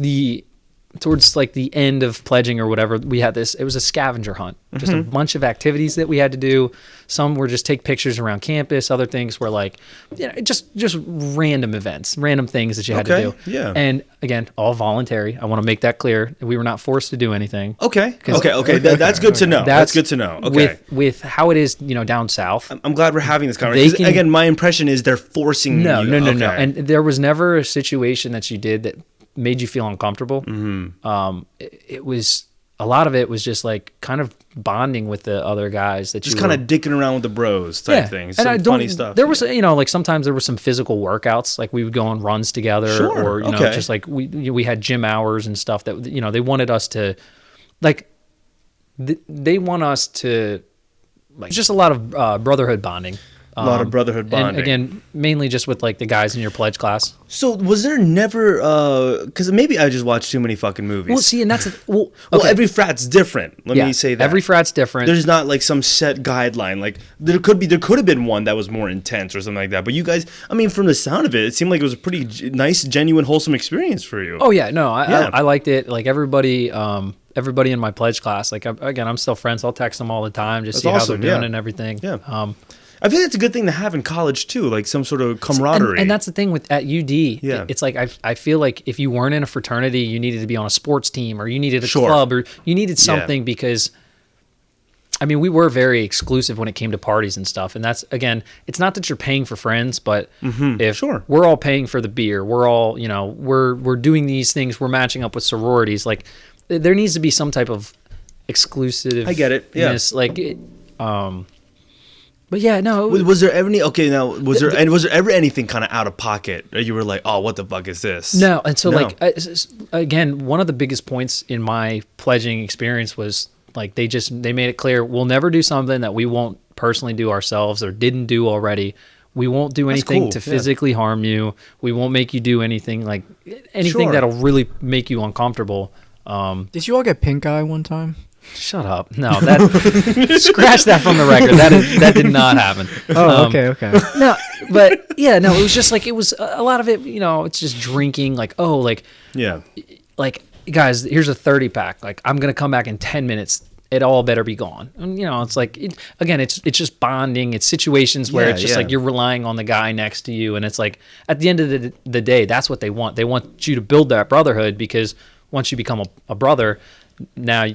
like the end of pledging or whatever, we had this. It was a scavenger hunt, just a bunch of activities that we had to do. Some were just take pictures around campus. Other things were like, you know, just random events, random things that you had to do. Yeah. And again, all voluntary. I want to make that clear. We were not forced to do anything. Okay. That's good to know. That's good to know. Okay. With how it is, you know, down south. I'm glad we're having this conversation. 'Cause again, my impression is they're forcing No. you. No. Okay. And there was never a situation that you did that made you feel uncomfortable. It was, a lot of it was just like kind of bonding with the other guys that just you kind were, of dicking around with the bros type things. And Some funny stuff. There was, you know, like sometimes there were some physical workouts, like we would go on runs together, Sure, or you know, just like we had gym hours and stuff that, you know, they wanted us to, like, they want us to, like, just a lot of brotherhood bonding. A lot of brotherhood bonding. And again, mainly just with like the guys in your pledge class. So was there never? Because maybe I just watched too many fucking movies. Well, see, and that's well, okay. every frat's different. Let me say that every frat's different. There's not like some set guideline. Like there could have been one that was more intense or something like that. But you guys, I mean, from the sound of it, it seemed like it was a pretty nice, genuine, wholesome experience for you. Oh yeah, no, I liked it. Like everybody in my pledge class, like I'm still friends. I'll text them all the time, just see how they're doing and everything. Yeah. I feel that's a good thing to have in college too, like some sort of camaraderie. And that's the thing with at UD. Yeah. It's like I feel like if you weren't in a fraternity, you needed to be on a sports team, or you needed a club, or you needed something because, I mean, we were very exclusive when it came to parties and stuff. And that's, again, it's not that you're paying for friends, but if we're all paying for the beer, we're all, you know, we're doing these things, we're matching up with sororities. Like there needs to be some type of exclusive. I get it. Yeah. Like, but yeah, no. Was there ever was there ever anything kind of out of pocket that you were like, oh, what the fuck is this? No, and so like again, one of the biggest points in my pledging experience was like they made it clear we'll never do something that we won't personally do ourselves or didn't do already. We won't do anything to physically harm you. We won't make you do anything that'll really make you uncomfortable. Did you all get pink eye one time? Shut up. No, that scratch that from the record. That did not happen. Oh, okay. No, but yeah, no, it was just like, it was a lot of it, you know, it's just drinking, like, oh, like, yeah, like, guys, here's a 30 pack. Like, I'm going to come back in 10 minutes. It all better be gone. And, you know, it's like, it's just bonding. It's situations where it's just like you're relying on the guy next to you. And it's like, at the end of the day, that's what they want. They want you to build that brotherhood, because once you become a brother, now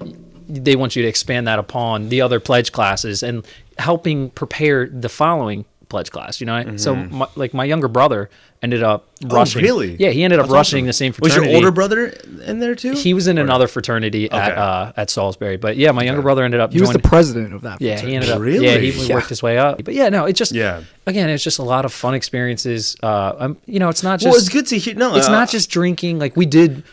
they want you to expand that upon the other pledge classes and helping prepare the following pledge class, you know? So my younger brher ended up rushing. Oh, really? Yeah, he ended up rushing the same fraternity. Was your older brother in there too? He was in another fraternity at Salisbury. But yeah, my younger brother ended up He was the president of that fraternity. Yeah, he ended up. Really? Yeah, he worked his way up. But yeah, no, it's just, Yeah. again, it's just a lot of fun experiences. You know, it's not just. Well, it's good to hear. No, It's not just drinking. Like we did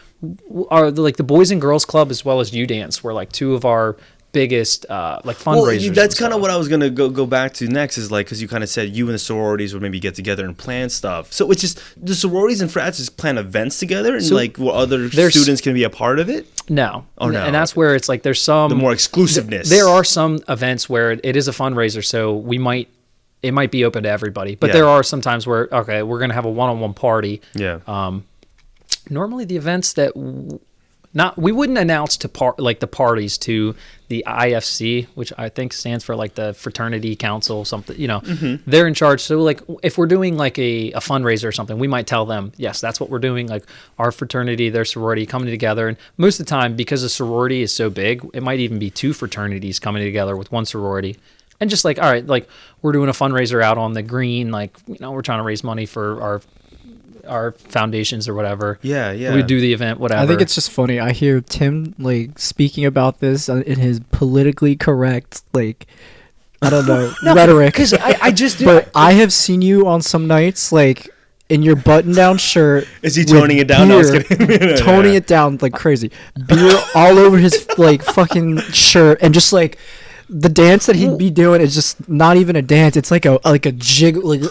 are like the Boys and Girls Club as well as U Dance were like two of our biggest like fundraisers. Well, that's kind of what I was gonna go back to next, is like, because you kind of said you and the sororities would maybe get together and plan stuff. So it's just the sororities and frats just plan events together, and So like where other students can be a part of it. No. Oh, no. And that's where it's like there's some The more exclusiveness. There are some events where it is a fundraiser, so it might be open to everybody. But there are some times where we're gonna have a one-on-one party. Yeah. Normally the events that we wouldn't announce to the parties to the IFC, which I think stands for like the Fraternity Council, something, they're in charge. So like if we're doing like a fundraiser or something, we might tell them, yes, that's what we're doing. Like our fraternity, their sorority coming together. And most of the time, because a sorority is so big, it might even be two fraternities coming together with one sorority. And just like, all right, like we're doing a fundraiser out on the green, like, we're trying to raise money for our foundations or whatever. Yeah. We do the event, whatever. I think it's just funny. I hear Tim like speaking about this in his politically correct, like, I don't know, rhetoric. Because I just do. But I have seen you on some nights like in your button-down shirt. Is he toning it down? No, I was kidding. Toning it down like crazy. Beer all over his like fucking shirt, and just like the dance that he'd be doing is just not even a dance. It's like a jiggle. Like,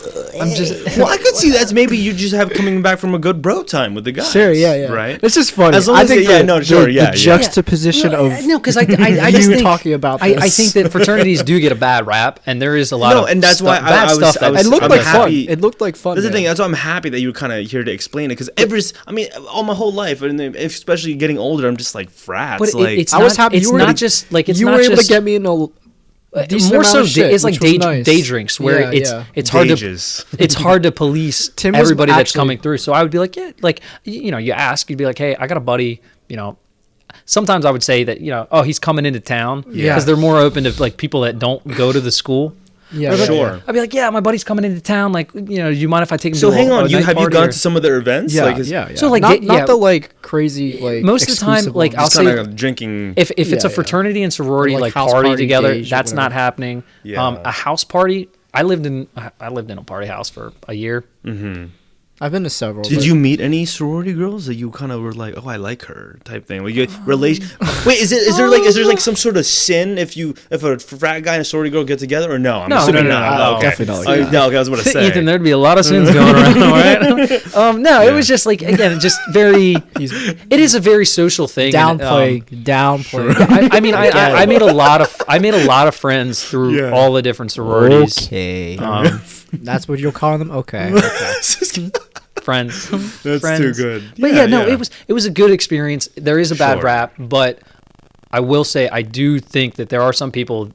I'm just. Well, I could see that's maybe you just have coming back from a good bro time with the guys. Sure, yeah. Right. It's just funny. As long as the juxtaposition of because I just you think, talking about this. I think that fraternities do get a bad rap, and there is a lot of and that's why bad stuff. It looked like fun. It looked like fun. That's the thing. That's why I'm happy that you were kind of here to explain it, because all my whole life, and especially getting older, I'm just like frats. But like I was happy. It's not just like it's you not were able just to get me in a more so shit, it's like day drinks where it's hard it's hard to police everybody that's coming through. So I would be like, you ask, you'd be like, hey, I got a buddy, sometimes I would say that, he's coming into town, because they're more open to like people that don't go to the school. Yeah, sure. I'd be like, my buddy's coming into town. Like, do you mind if I take him? So to hang on, have you gone to some of their events? Yeah. So like, not the like crazy like. Most of the time, like I'll say, drinking. If it's a fraternity and sorority like party together, that's not happening. Yeah. A house party. I lived in a party house for a year. Mm-hmm. I've been to several. Did you meet any sorority girls that you kind of were like, oh, I like her type thing? Like, wait, is there like some sort of sin if a frat guy and a sorority girl get together, or no? No, definitely not. No, I was going to say, Ethan, there'd be a lot of sins going around, right? It was just like, again, just very. It is a very social thing. Downplay. I mean, I made a lot of friends through all the different sororities. Okay. That's what you'll call them. Okay. Friends. That's too good. But it was a good experience. There is a bad rap, but I will say I do think that there are some people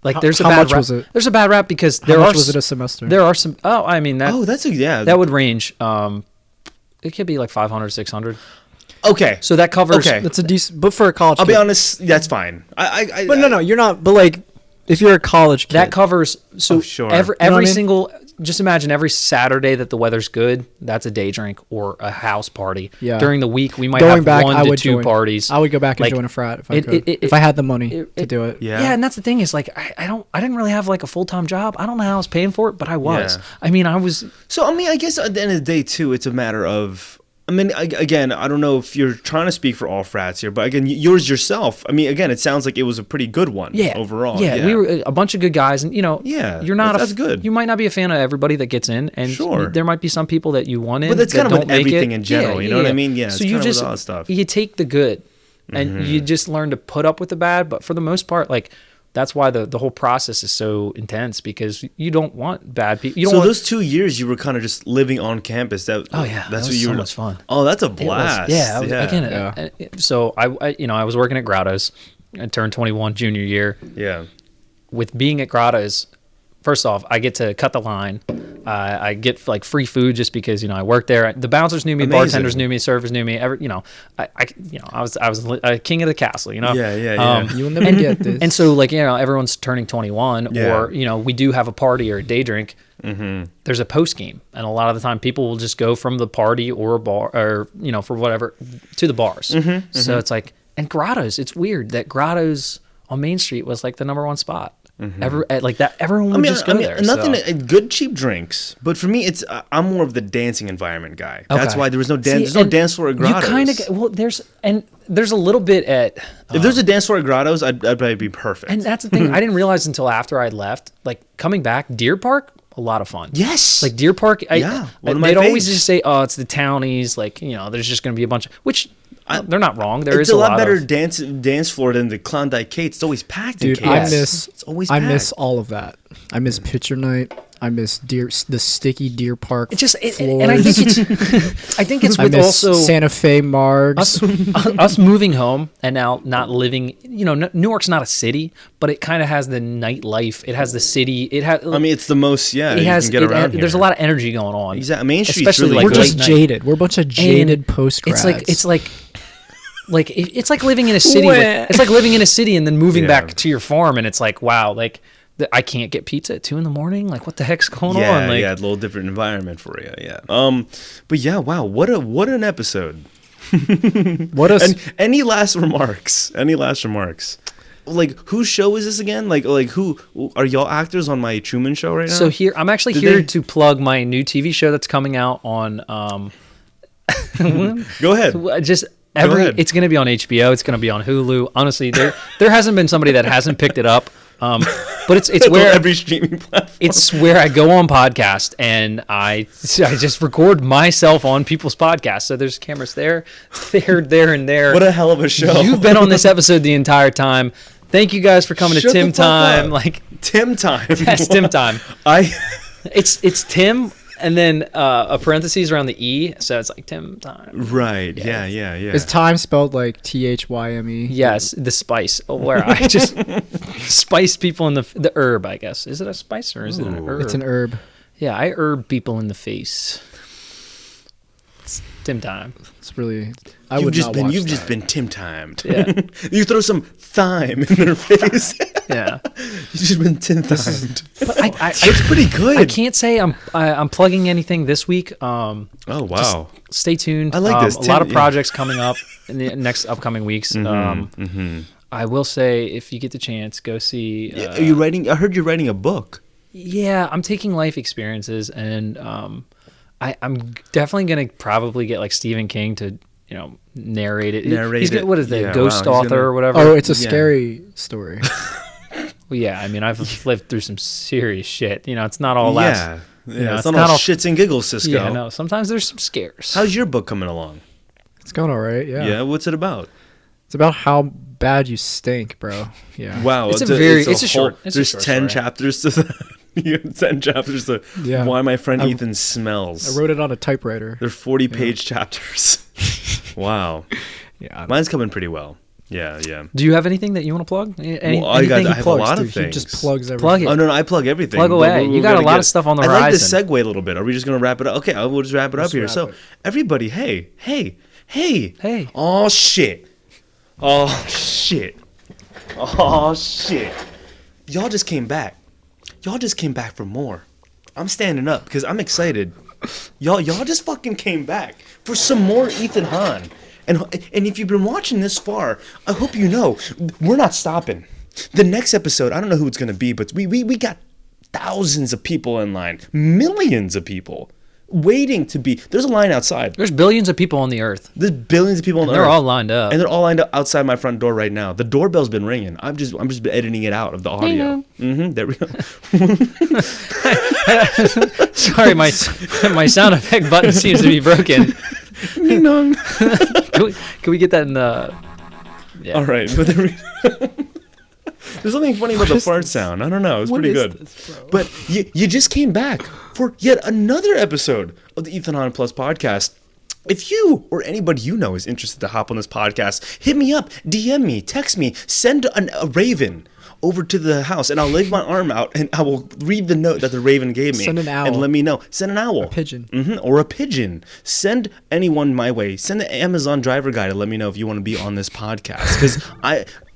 like there's a bad rap. Was it? There's a bad rap because how much was it a semester? There are some. Oh, I mean that. Oh, that's that would range. It could be like 500, 600. Okay, so that covers. Okay, that's a decent. But for a college, I'll be honest, that's fine. But no, you're not. But like, if you're a college kid, that covers. So every you single. Just imagine every Saturday that the weather's good, that's a day drink or a house party. Yeah. During the week, we might have 1 to 2 parties. I would go back and join a frat if I could. If I had the money to do it. Yeah, and that's the thing is like I didn't really have like a full-time job. I don't know how I was paying for it, but I was. Yeah. I mean, I was. So I mean, I guess at the end of the day too, it's a matter of. I mean, again, I don't know if you're trying to speak for all frats here, but again, yours yourself. I mean, again, it sounds like it was a pretty good one overall. Yeah, we were a bunch of good guys, and you're not. That's good. You might not be a fan of everybody that gets in, and there might be some people that you want in, but that's kind of with everything in general. You know what I mean? Yeah. So you just you take the good, and you just learn to put up with the bad. But for the most part, like. That's why the whole process is so intense because you don't want bad people. So those 2 years you were kind of just living on campus. That's that what was you so were. Much fun. Oh, that's a blast. So I was working at Grotto's. I turned 21 junior year. Yeah. With being at Grotto's, first off, I get to cut the line. I get like free food just because I work there. The bouncers knew me, bartenders knew me, servers knew me. I was a king of the castle. Yeah. You will never get this. And so like everyone's turning 21, or we do have a party or a day drink. Mm-hmm. There's a post game, and a lot of the time people will just go from the party or a bar or for whatever to the bars. So it's like, and Grotto's. It's weird that Grotto's on Main Street was like the #1 spot. Everyone would just go there. Nothing. So. Good cheap drinks, but for me, it's I'm more of the dancing environment guy. That's why there was no dance. There's no dance floor at Grottoes. You kind of there's a little bit at. If there's a dance floor at Grottoes, I'd probably be perfect. And that's the thing. I didn't realize until after I left. Like coming back, Deer Park. A lot of fun. Yes. Like Deer Park. They'd always just say, "Oh, it's the townies." Like there's just going to be a bunch of which. They're not wrong. It's a lot better dance floor than the Klondike Kate. It's always packed. Dude, in Kate. It's always packed. I miss all of that. I miss picture night. I miss the sticky Deer Park. And I think it's with also Santa Fe Margs. Us moving home and now not living. Newark's not a city, but it kind of has the nightlife. It has the city. It has. I mean, it's the most. Yeah, you can get around here. There's a lot of energy going on. Exactly. Main Street's Especially really we're just jaded. We're a bunch of jaded post grads. It's like living in a city. It's like living in a city and then moving back to your farm, and it's like, wow, like I can't get pizza at 2 a.m. Like, what the heck's going on? Like, a little different environment for you. Yeah. But yeah, wow, what an episode. Any last remarks? Like, whose show is this again? Like who are y'all actors on my Truman Show right now? So I'm actually here to plug my new TV show that's coming out on. Go ahead. It's going to be on HBO. It's going to be on Hulu. Honestly, there hasn't been somebody that hasn't picked it up. But it's where every streaming platform. It's where I go on podcast and I just record myself on people's podcasts. So there's cameras there, and there. What a hell of a show! You've been on this episode the entire time. Thank you guys for coming to Tim Time. Like Tim Time. Yes, Tim Time. It's Tim. And then a parentheses around the E, so it's like Tim Time. Right. Yeah. Is time spelled like THYME? Yes, the spice. Where I just spice people in the herb, I guess. Is it a spice or is it an herb? It's an herb. Yeah, I herb people in the face. It's Tim Time. It's really. You've just been Tim Timed. Yeah. You throw some thyme in their face. Yeah. You've just been Tim Timed. But it's pretty good. I can't say I'm plugging anything this week. Oh wow. Stay tuned. I like this. A lot of projects coming up in the next upcoming weeks. I will say, if you get the chance, go see. Are you writing? I heard you're writing a book. Yeah, I'm taking life experiences, and I'm definally gonna probably get like Stephen King to narrate it. What is that? Ghost author or whatever? Oh, it's a scary story. Well, yeah. I mean, I've lived through some serious shit. It's not all that. Yeah. It's not all shits and giggles, Cisco. Yeah, no. Sometimes there's some scares. How's your book coming along? It's going all right. Yeah. Yeah. What's it about? It's about how bad you stink, bro. Yeah. Wow. It's a short. There's 10 chapters to that. You have 10 chapters to why my friend Ethan smells. I wrote it on a typewriter. They're 40-page chapters. Wow. Yeah. Mine's coming pretty well. Yeah. Do you have anything that you want to plug? I have a lot of things. He just plugs everything. Plug it. Oh, no, I plug everything. Plug away. You got a lot of stuff on the horizon. I like this segue a little bit. Are we just going to wrap it up? Okay, we'll just wrap it up here. So, everybody, hey. Oh, shit. Y'all just came back. For more. I'm standing up because I'm excited. Y'all just fucking came back for some more Ethan Hahn. And if you've been watching this far, I hope you know we're not stopping. The next episode, I don't know who it's going to be, but we got thousands of people in line, millions of people waiting to be. There's a line outside. There's billions of people on the earth. There's billions of people on the earth. They're all lined up. And they're all lined up outside my front door right now. The doorbell's been ringing. I'm just editing it out of the audio. There we go. Sorry, my sound effect button seems to be broken. Can we get that in the? Yeah. All right, but there's something funny about the fart sound. I don't know. It's pretty good. This, but you just came back for yet another episode of the Ethan Hahn Plus podcast. If you or anybody you know is interested to hop on this podcast, hit me up, DM me, text me, send a raven over to the house, and I'll lay my arm out, and I will read the note that the raven gave me. Send an owl. And let me know. Send an owl. A pigeon. Or a pigeon. Send anyone my way. Send the Amazon driver guy to let me know if you want to be on this podcast. Because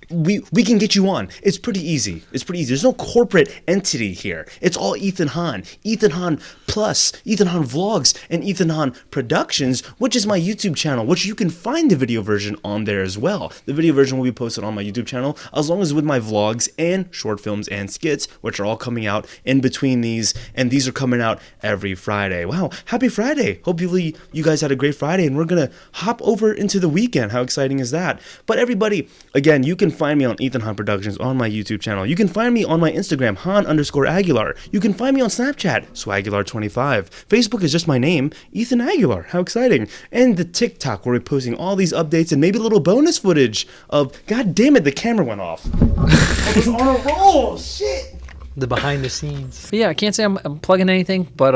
we can get you on. It's pretty easy. There's no corporate entity here. It's all Ethan Hahn. Ethan Hahn Plus, Ethan Hahn Vlogs, and Ethan Hahn Productions, which is my YouTube channel, which you can find the video version on there as well. The video version will be posted on my YouTube channel, as long as with my vlogs and short films and skits, which are all coming out in between these, and these are coming out every Friday. Wow, happy Friday. Hopefully you guys had a great Friday, and we're going to hop over into the weekend. How exciting is that? But everybody, again, you can find me on Ethan Hahn Productions on my YouTube channel. You can find me on my Instagram, Han_Aguilar. You can find me on Snapchat, Swaguilar25. Facebook is just my name, Ethan Aguilar. How exciting. And the TikTok, where we're posting all these updates and maybe a little bonus footage of, god damn it, the camera went off. I was on a roll, shit. The behind the scenes. But yeah, I can't say I'm plugging anything, but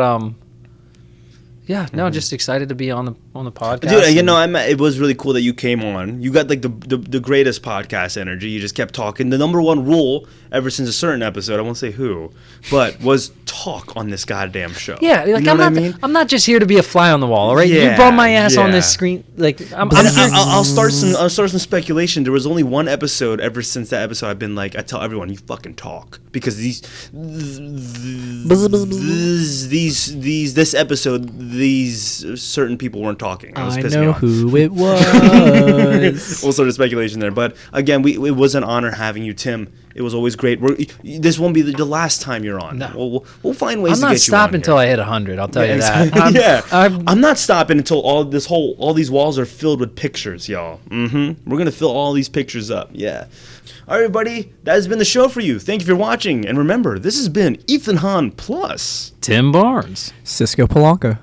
yeah, no, just excited to be on the podcast. Dude, you know, it was really cool that you came on. You got like the greatest podcast energy. You just kept talking. The number one rule ever since a certain episode, I won't say who, but was talk on this goddamn show. Yeah, like, you know what I mean? I'm not just here to be a fly on the wall, all right? Yeah, you brought my ass on this screen. Like, I'll start some speculation. There was only one episode ever since that episode. I've been like, I tell everyone, you fucking talk, because this episode, these certain people weren't talking. I know who it was. All sort of speculation there, but again, it was an honor having you, Tim. It was always great. This won't be the last time you're on. No. We'll find ways to get you on. I'm not stopping until I hit 100. I'll tell you that. I'm not stopping until all these walls are filled with pictures, y'all. We're gonna fill all these pictures up. Yeah. All right, everybody. That has been the show for you. Thank you for watching, and remember, this has been Ethan Hahn plus Tim Barnes, Cisco Palanca.